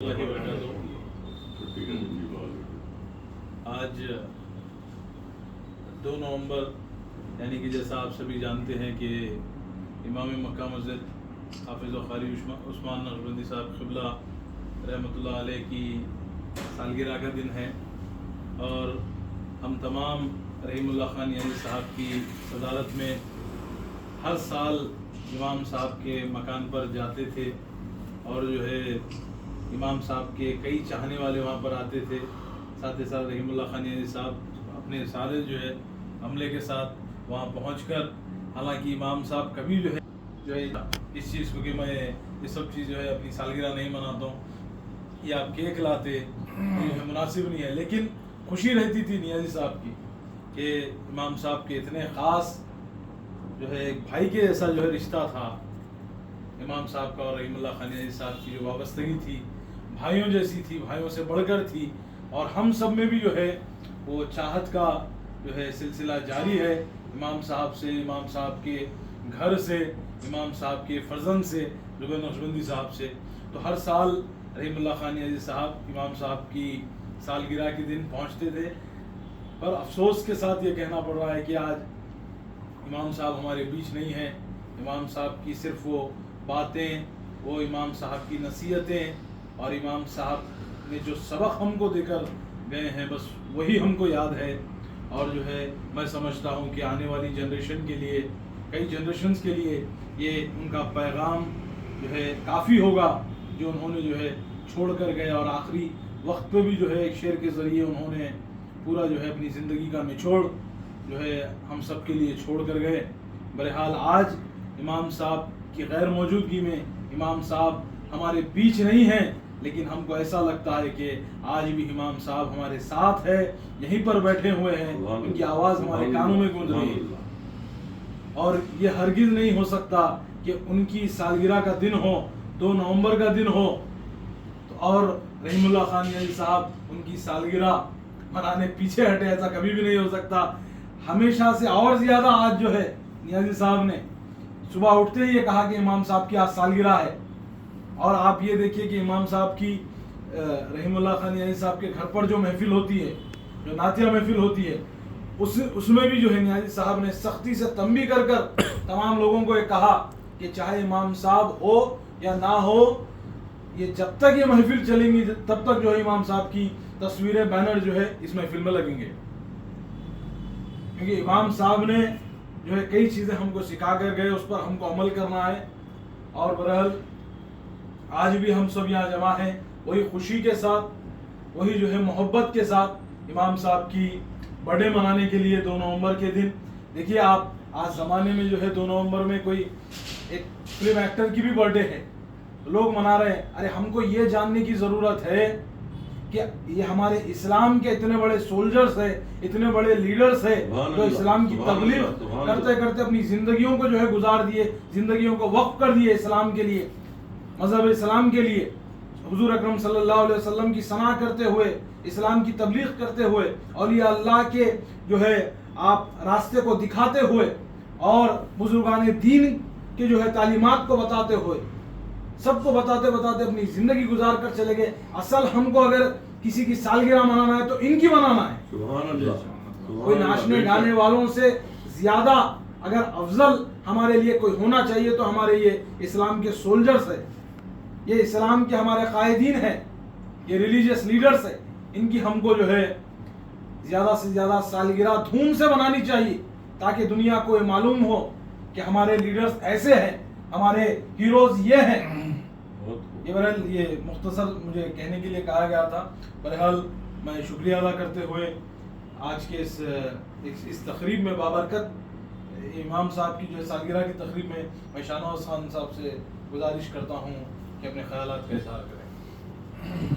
آج 2 نومبر یعنی کہ جیسا آپ سبھی جانتے ہیں کہ امام مکہ مسجد حافظ و قاری عثمان نقشبندی صاحب قبلہ رحمۃ اللہ علیہ کی سالگرہ کا دن ہے، اور ہم تمام رحیم اللہ خان یعنی صاحب کی صدارت میں ہر سال امام صاحب کے مکان پر جاتے تھے، اور جو ہے امام صاحب کے کئی چاہنے والے وہاں پر آتے تھے۔ ساتھ ہی ساتھ رحیم اللہ خان یعنی صاحب اپنے سارے جو ہے عملے کے ساتھ وہاں پہنچ کر، حالانکہ امام صاحب کبھی جو ہے اس چیز کو کہ میں یہ سب چیز جو ہے اپنی سالگرہ نہیں مناتا ہوں یا آپ کیک لاتے جو ہے مناسب نہیں ہے، لیکن خوشی رہتی تھی نیازی صاحب کی کہ امام صاحب کے اتنے خاص جو ہے ایک بھائی کے جیسا جو ہے رشتہ تھا امام صاحب کا، اور رحیم اللہ خان یعنی صاحب کی جو وابستگی تھی بھائیوں جیسی تھی، بھائیوں سے بڑھ کر تھی، اور ہم سب میں بھی جو ہے وہ چاہت کا جو ہے سلسلہ جاری ہے، امام صاحب سے، امام صاحب کے گھر سے، امام صاحب کے فرزند سے، زبیر نقشبندی صاحب سے۔ تو ہر سال رحیم اللہ خان یعنی صاحب امام صاحب کی سالگرہ کے دن پہنچتے تھے، پر افسوس کے ساتھ یہ کہنا پڑ رہا ہے کہ آج امام صاحب ہمارے بیچ نہیں ہیں۔ امام صاحب کی صرف وہ باتیں، وہ امام صاحب کی نصیحتیں، اور امام صاحب نے جو سبق ہم کو دے کر گئے ہیں بس وہی ہم کو یاد ہے، اور جو ہے میں سمجھتا ہوں کہ آنے والی جنریشن کے لیے، کئی جنریشنز کے لیے یہ ان کا پیغام جو ہے کافی ہوگا جو انہوں نے جو ہے چھوڑ کر گئے، اور آخری وقت پہ بھی جو ہے ایک شعر کے ذریعے انہوں نے پورا جو ہے اپنی زندگی کا نچوڑ جو ہے ہم سب کے لیے چھوڑ کر گئے۔ بہرحال آج امام صاحب کی غیر موجودگی میں امام صاحب ہمارے بیچ نہیں ہیں، لیکن ہم کو ایسا لگتا ہے کہ آج بھی امام صاحب ہمارے ساتھ ہے، یہیں پر بیٹھے ہوئے ہیں، ان کی آواز ہمارے کانوں میں گونج رہی ہے، اور یہ ہرگز نہیں ہو سکتا کہ ان کی سالگرہ کا دن ہو، 2 نومبر کا دن ہو اور رحیم اللہ خان یعنی صاحب ان کی سالگرہ منانے پیچھے ہٹے، ایسا کبھی بھی نہیں ہو سکتا۔ ہمیشہ سے اور زیادہ آج جو ہے نیازی صاحب نے صبح اٹھتے ہی یہ کہا کہ امام صاحب کی آج سالگرہ ہے، اور آپ یہ دیکھیے کہ امام صاحب کی رحیم اللہ خان یعنی صاحب کے گھر پر جو محفل ہوتی ہے، جو نعتیہ محفل ہوتی ہے، اس میں بھی جو ہے نیازی صاحب نے سختی سے تنبیہ کر تمام لوگوں کو یہ کہا کہ چاہے امام صاحب ہو یا نہ ہو، یہ جب تک یہ محفل چلیں گی تب تک جو ہے امام صاحب کی تصویریں، بینر جو ہے اس محفل میں لگیں گے، کیونکہ امام صاحب نے جو ہے کئی چیزیں ہم کو سکھا کر گئے، اس پر ہم کو عمل کرنا ہے۔ اور بہرحال آج بھی ہم سب یہاں جمع ہیں وہی خوشی کے ساتھ، وہی جو ہے محبت کے ساتھ امام صاحب کی برتھ ڈے منانے کے لیے 2 نومبر کے دن۔ دیکھیے آپ آج زمانے میں جو ہے 2 نومبر میں کوئی ایک فلم ایکٹر کی بھی برتھ ڈے ہے، لوگ منا رہے ہیں۔ ارے ہم کو یہ جاننے کی ضرورت ہے کہ یہ ہمارے اسلام کے اتنے بڑے سولجرز ہیں، اتنے بڑے لیڈرز ہیں جو اسلام کی تبلیغ کرتے کرتے اپنی زندگیوں کو جو ہے گزار دیے، زندگیوں کو وقف کر دیے اسلام کے لیے، مذہب اسلام کے لیے، حضور اکرم صلی اللہ علیہ وسلم کی ثنا کرتے ہوئے، اسلام کی تبلیغ کرتے ہوئے، اولیاء اللہ کے جو ہے آپ راستے کو دکھاتے ہوئے، اور بزرگان دین کے جو ہے تعلیمات کو بتاتے ہوئے، سب کو بتاتے بتاتے اپنی زندگی گزار کر چلے گئے۔ اصل ہم کو اگر کسی کی سالگرہ منانا ہے تو ان کی منانا ہے۔ سبحان اللہ۔ کوئی ناچنے گانے والوں سے زیادہ اگر افضل ہمارے لیے کوئی ہونا چاہیے تو ہمارے یہ اسلام کے سولجرز ہیں، یہ اسلام کے ہمارے قائدین ہیں، یہ ریلیجیس لیڈرز ہیں، ان کی ہم کو جو ہے زیادہ سے زیادہ سالگرہ دھوم سے منانی چاہیے، تاکہ دنیا کو یہ معلوم ہو کہ ہمارے لیڈرز ایسے ہیں، ہمارے ہیروز یہ ہیں۔ یہ بہرحال یہ مختصر مجھے کہنے کے لیے کہا گیا تھا۔ بہرحال میں شکریہ ادا کرتے ہوئے آج کے اس تقریب میں بابرکت امام صاحب کی جو ہے سالگرہ کی تقریب میں شاہنواز خان صاحب سے گزارش کرتا ہوں کہ اپنے خیالات کا اظہار کریں۔